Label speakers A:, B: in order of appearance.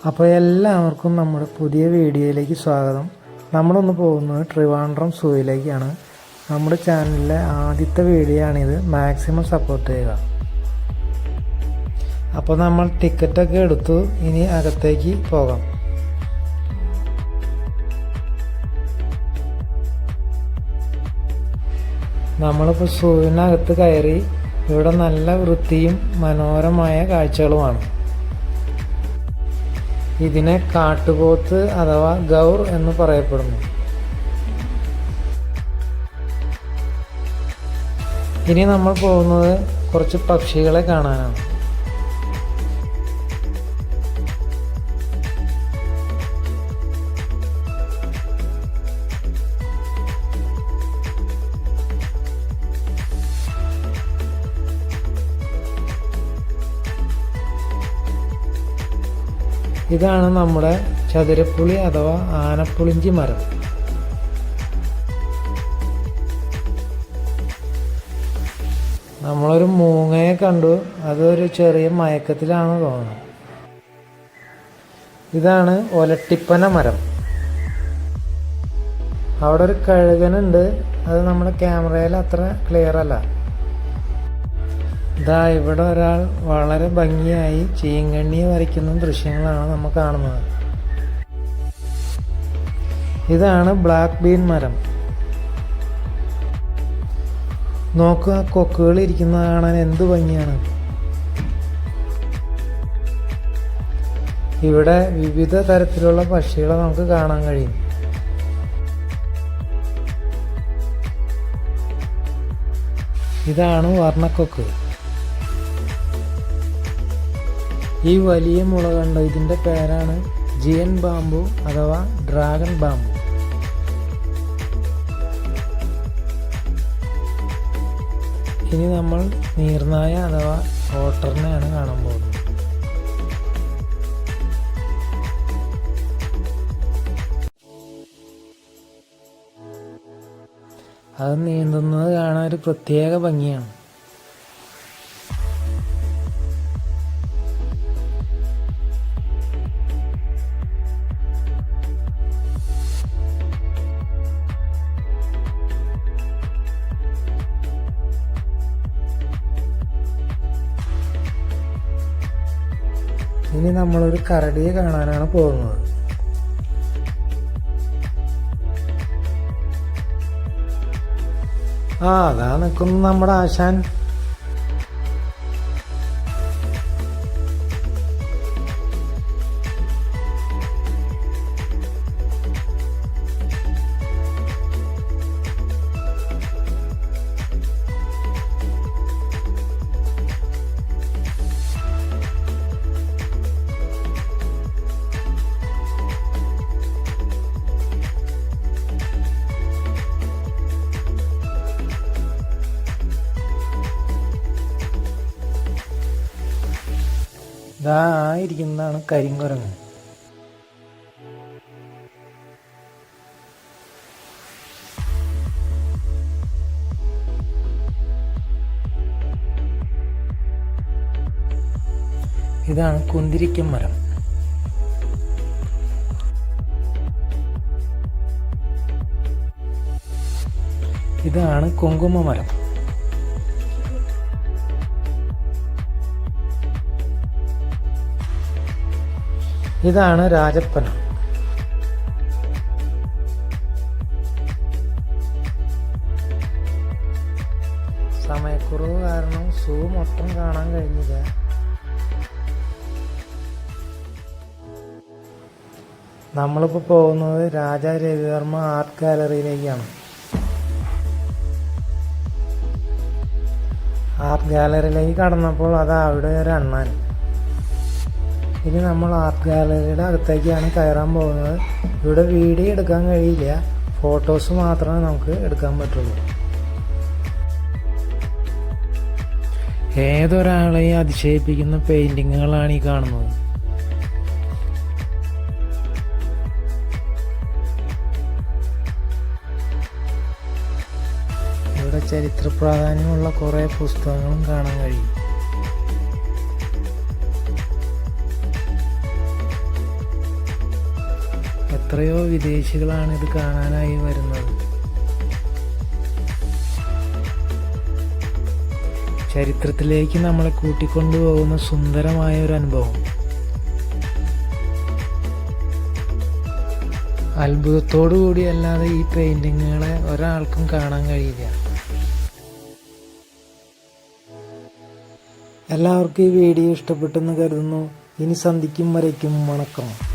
A: അപ്പോൾ എല്ലാവർക്കും നമ്മുടെ പുതിയ വീഡിയോയിലേക്ക് സ്വാഗതം. നമ്മളൊന്ന് പോകുന്നത് ട്രിവാൻഡ്രം സൂയിലേക്കാണ്. നമ്മുടെ ചാനലിലെ ആദ്യത്തെ വീഡിയോ ആണിത്. മാക്സിമം സപ്പോർട്ട് ചെയ്യുക. അപ്പോൾ നമ്മൾ ടിക്കറ്റൊക്കെ എടുത്തു. ഇനി അകത്തേക്ക് പോകാം. നമ്മളിപ്പോൾ സൂവിനകത്ത് കയറി. ഇവിടെ നല്ല വൃത്തിയും മനോഹരമായ കാഴ്ചകളുമാണ്. ഇതിനെ കാട്ടുപോത്ത് അഥവാ ഗൗർ എന്ന് പറയപ്പെടുന്നു. ഇനി നമ്മൾ പോകുന്നത് കുറച്ച് പക്ഷികളെ കാണാനാണ്. ഇതാണ് നമ്മുടെ ചതുരപ്പുളി അഥവാ ആനപ്പുളിഞ്ചി മരം. നമ്മളൊരു മൂങ്ങയെ കണ്ടു. അതൊരു ചെറിയ മയക്കത്തിലാണ് തോന്നുന്നത്. ഇതാണ് ഒലട്ടിപ്പന മരം. അവിടെ ഒരു കഴുകനുണ്ട്. അത് നമ്മുടെ ക്യാമറയിൽ അത്ര ക്ലിയർ അല്ല. ഇതാ ഇവിടെ ഒരാൾ വളരെ ഭംഗിയായി ചീങ്കണ്ണിയെ വരയ്ക്കുന്ന ദൃശ്യങ്ങളാണ് നമ്മൾ കാണുന്നത്. ഇതാണ് ബ്ലാക്ക് ബീൻ മരം. നോക്കുക, കൊക്കുകൾ ഇരിക്കുന്നത് കാണാൻ എന്ത് ഭംഗിയാണ്. ഇവിടെ വിവിധ തരത്തിലുള്ള പക്ഷികളെ നമുക്ക് കാണാൻ കഴിയും. ഇതാണ് വർണ്ണക്കൊക്ക്. ഈ വലിയ മുള കണ്ടോ, ഇതിൻ്റെ പേരാണ് ജിയൻ ബാംബു അഥവാ ഡ്രാഗൺ ബാംബു. ഇനി നമ്മൾ നീർനായ അഥവാ ഓട്ടറിനെയാണ് കാണാൻ പോകുന്നത്. അത് നീന്തുന്നത് കാണാൻ ഒരു പ്രത്യേക ഭംഗിയാണ്. ഇനി നമ്മളൊരു കരടിയെ കാണാനാണ് പോകുന്നത്. അതാ നിൽക്കുന്നു നമ്മുടെ ആശാൻ. ഇതാ ആയിരിക്കുന്നതാണ് കരിങ്കുരങ്ങ്. ഇതാണ് കുന്തിരിക്കം മരം. ഇതാണ് കുങ്കുമ മരം. ഇതാണ് രാജപ്പന. സമയക്കുറവ് കാരണം സൂ മൊത്തം കാണാൻ കഴിഞ്ഞില്ല. നമ്മളിപ്പോൾ പോകുന്നത് രാജാ രവിവർമ്മ ആർട്ട് ഗാലറിയിലേക്കാണ്. ആർട്ട് ഗാലറിയിലേക്ക് കടന്നപ്പോൾ അത് അവിടെ ഒരു അണ്ണാൻ. ഇനി നമ്മൾ ആർട്ട് ഗാലറിയുടെ അകത്തേക്കാണ് കയറാൻ പോകുന്നത്. ഇവിടെ വീഡിയോ എടുക്കാൻ കഴിയില്ല, ഫോട്ടോസ് മാത്രമേ നമുക്ക് എടുക്കാൻ പറ്റുള്ളൂ. ഏതൊരാളെയും അതിശയിപ്പിക്കുന്ന പെയിന്റിങ്ങുകളാണ് ഈ കാണുന്നത്. ഇവിടെ ചരിത്ര പ്രാധാന്യമുള്ള കുറേ പുസ്തകങ്ങളും കാണാൻ കഴിയും. എത്രയോ വിദേശികളാണ് ഇത് കാണാനായി വരുന്നത്. ചരിത്രത്തിലേക്ക് നമ്മളെ കൂട്ടിക്കൊണ്ടുപോകുന്ന സുന്ദരമായ ഒരു അനുഭവം. അത്ഭുതത്തോടു കൂടി അല്ലാതെ ഈ പെയിന്റിങ്ങുകളെ ഒരാൾക്കും കാണാൻ കഴിയില്ല. എല്ലാവർക്കും ഈ വീഡിയോ ഇഷ്ടപ്പെട്ടെന്ന് കരുതുന്നു. ഇനി സന്ധിക്കും വരയ്ക്കും വണക്കം.